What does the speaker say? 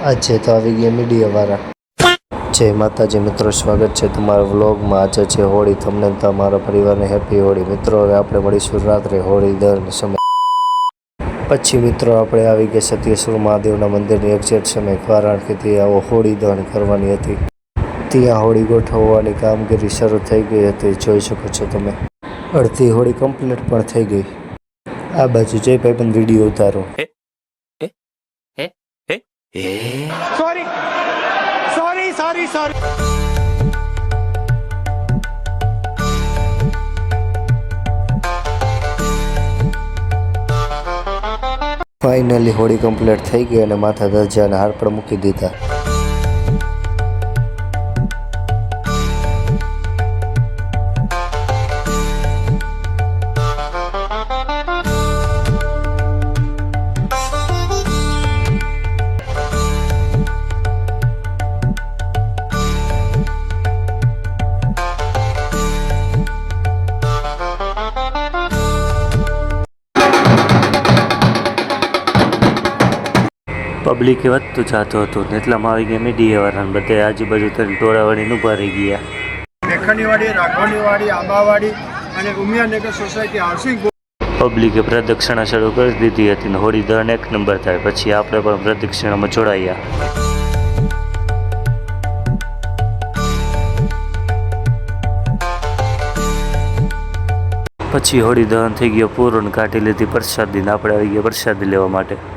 આજે તો આવી ગયા મીડિયાવાળા. જય માતાજી મિત્રો, સ્વાગત છે તમારા વ્લોગમાં. આજે છે હોળી. તમને તમારા પરિવારને હેપી હોળી. મિત્રો હવે આપણે મળીશું રાત્રે હોળી દહન સમય. પછી મિત્રો આપણે આવી ગયા સત્યેશ્વર મહાદેવના મંદિરની એક્ઝેક્ટ સમય, કારણ કે ત્યાં હોળી દહન કરવાની હતી. ત્યાં હોળી ગોઠવવાની કામગીરી શરૂ થઈ ગઈ હતી. જોઈ શકો છો તમે. અડધી હોળી કમ્પ્લીટ પણ થઈ ગઈ. આ બાજુ જય ભાઈ પણ વિડીયો ઉતારો. સોરી. ફાઇનલી હોળી કમ્પ્લીટ થઈ ગઈ અને માથા ધજાના હાર પણ મૂકી દીધા. પબ્લિક વધતું જતું હતું ને એટલામાં આવી ગયા મીડિયાવાળાને બધા આજુબાજુ થઈને ટોળાવાળીને ઊભા રહી ગયા. મેખાણીવાડી, રાઘવણીવાડી, આંબાવાડી અને ઉમિયાનગર સોસાયટી હાઉસિંગ પબ્લિકે પ્રદક્ષિણા શરૂ કરી દીધી હતી ને હોળી દહન 1 નંબર થાય. પછી આપણે પણ પ્રદક્ષિણામાં જોડાયા. પછી હોળી દહન થઈ ગયો પૂરું, કાઢી લીધી પ્રસાદી ને આપણે આવી ગયા પ્રસાદી લેવા માટે.